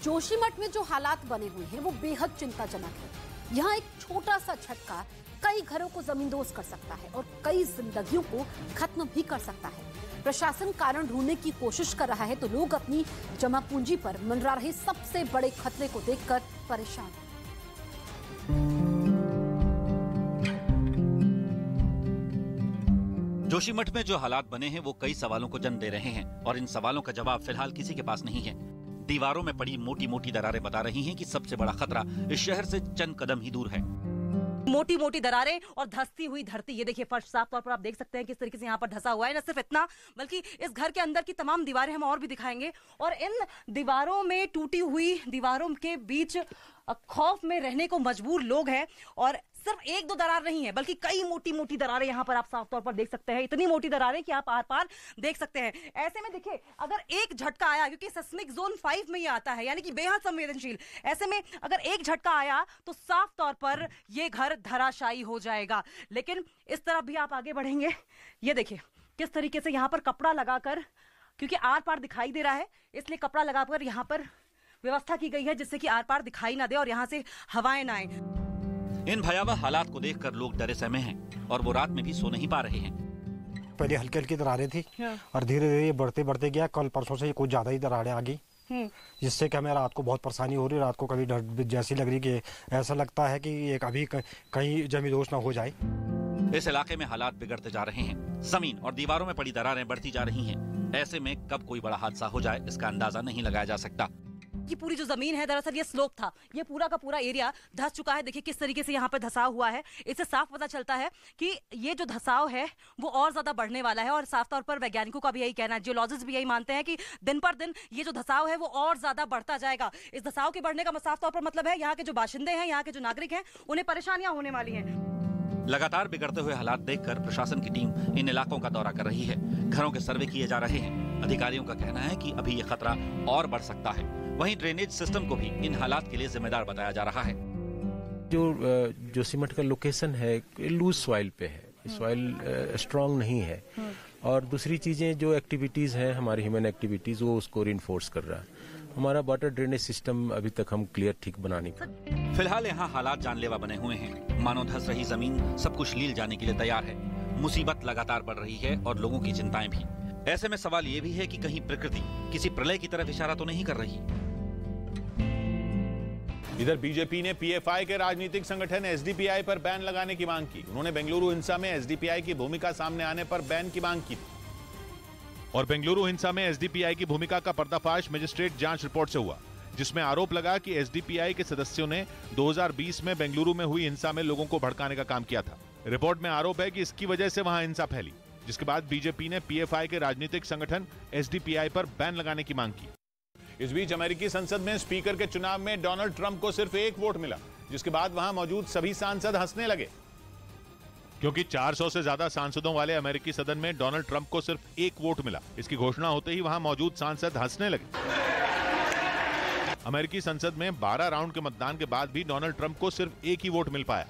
जोशीमठ में जो हालात बने हुए हैं वो बेहद चिंताजनक है। यहाँ एक छोटा सा झटका कई घरों को जमींदोज कर सकता है और कई जिंदगियों को खत्म भी कर सकता है। प्रशासन कारण ढूंढने की कोशिश कर रहा है तो लोग अपनी जमा पूंजी पर मंडरा रहे सबसे बड़े खतरे को देखकर परेशान हैं। जोशीमठ में जो हालात बने हैं वो कई सवालों को जन्म दे रहे हैं और इन सवालों का जवाब फिलहाल किसी के पास नहीं है। दीवारों में पड़ी मोटी मोटी दरारें बता रही हैं कि सबसे बड़ा खतरा इस शहर से चंद कदम ही दूर है। मोटी मोटी दरारें और धंसती हुई धरती। ये देखिए फर्श साफ तौर पर आप देख सकते हैं किस तरीके से यहाँ पर धंसा हुआ है। न सिर्फ इतना बल्कि इस घर के अंदर की तमाम दीवारें हम और भी दिखाएंगे और इन दीवारों में टूटी हुई दीवारों के बीच खौफ में रहने को मजबूर लोग हैं और सिर्फ एक दो दरार नहीं है बल्कि कई मोटी मोटी दरारें यहाँ पर आप साफ तौर पर देख सकते हैं। इतनी मोटी दरारें कि आप आर पार देख सकते हैं। ऐसे में देखिए अगर एक झटका आया, क्योंकि सिस्मिक जोन 5 में ये आता है यानी कि बेहद संवेदनशील, ऐसे में अगर एक झटका आया तो साफ तौर पर ये घर धराशायी हो जाएगा। लेकिन इस तरफ भी आप आगे बढ़ेंगे, ये देखिए किस तरीके से यहाँ पर कपड़ा लगाकर, क्योंकि आर पार दिखाई दे रहा है इसलिए कपड़ा लगाकर यहाँ पर व्यवस्था की गई है जिससे कि आर पार दिखाई ना दे और यहाँ से हवाएं ना आए। इन भयावह हालात को देखकर लोग डरे सहमे हैं और वो रात में भी सो नहीं पा रहे हैं। पहले हल्की हल्की दरारें थी और धीरे धीरे बढ़ते बढ़ते गया। कल परसों से कुछ ज्यादा ही दरारें आ गई जिससे कि हमें रात को बहुत परेशानी हो रही है। रात को कभी डर जैसी लग रही कि ऐसा लगता है कि एक अभी कहीं जमींदोज ना हो जाए। इस इलाके में हालात बिगड़ते जा रहे हैं। जमीन और दीवारों में पड़ी दरारें बढ़ती जा रही हैं। ऐसे में कब कोई बड़ा हादसा हो जाए इसका अंदाजा नहीं लगाया जा सकता। ये पूरी जो जमीन है दरअसल ये स्लोप था, ये पूरा का पूरा एरिया धंस चुका है। देखिए किस तरीके से यहाँ पर धंसाव हुआ है। इससे साफ पता चलता है कि ये जो धंसाव है वो और ज्यादा बढ़ने वाला है और साफ तौर पर वैज्ञानिकों का भी यही कहना है, जियोलॉजिस्ट भी यही मानते हैं कि दिन पर दिन ये जो धंसाव है वो और ज्यादा बढ़ता जाएगा। इस धंसाव के बढ़ने का साफ तौर पर मतलब है यहाँ के जो बाशिंदे हैं, यहाँ के जो नागरिक हैं, उन्हें परेशानियां होने वाली हैं। लगातार बिगड़ते हुए हालात देखकर प्रशासन की टीम इन इलाकों का दौरा कर रही है। घरों के सर्वे किए जा रहे हैं। अधिकारियों का कहना है कि अभी ये खतरा और बढ़ सकता है। वहीं ड्रेनेज सिस्टम को भी इन हालात के लिए जिम्मेदार बताया जा रहा है। जो जोशीमठ का लोकेशन है लूज सॉइल पे है, सॉइल स्ट्रांग नहीं है और दूसरी चीजें जो एक्टिविटीज हैं हमारी ह्यूमन एक्टिविटीज वो उसको रिइंफोर्स कर रहा है। हमारा वाटर ड्रेनेज सिस्टम अभी तक हम क्लियर ठीक बना नहीं पाए। फिलहाल यहाँ हालात जानलेवा बने हुए हैं। मानो धंस रही जमीन सब कुछ लील जाने के लिए तैयार है। मुसीबत लगातार बढ़ रही है और लोगों की चिंताएं भी। ऐसे में सवाल ये भी है कि कहीं प्रकृति किसी प्रलय की तरफ इशारा तो नहीं कर रही। इधर बीजेपी ने पीएफआई के राजनीतिक संगठन एसडीपीआई पर बैन लगाने की मांग की। उन्होंने बेंगलुरु हिंसा में एसडीपीआई की भूमिका सामने आने पर बैन की मांग की और बेंगलुरु हिंसा में एसडीपीआई की भूमिका का पर्दाफाश मजिस्ट्रेट जांच रिपोर्ट से हुआ, जिसमें आरोप लगा कि एसडीपीआई के सदस्यों ने 2020 में बेंगलुरु में हुई हिंसा में लोगों को भड़काने का काम किया था। रिपोर्ट में आरोप है कि इसकी वजह से वहां हिंसा फैली, जिसके बाद बीजेपी ने पीएफआई के राजनीतिक संगठन एसडीपीआई पर बैन लगाने की मांग की। इस बीच अमेरिकी संसद में स्पीकर के चुनाव में डोनाल्ड ट्रंप को सिर्फ एक वोट मिला, जिसके बाद वहां मौजूद सभी सांसद हंसने लगे, क्योंकि 400 से ज्यादा सांसदों वाले अमेरिकी सदन में डोनाल्ड ट्रंप को सिर्फ एक वोट मिला। इसकी घोषणा होते ही वहां मौजूद सांसद हंसने लगे। अमेरिकी संसद में 12 राउंड के मतदान के बाद भी डोनाल्ड ट्रंप को सिर्फ एक ही वोट मिल पाया।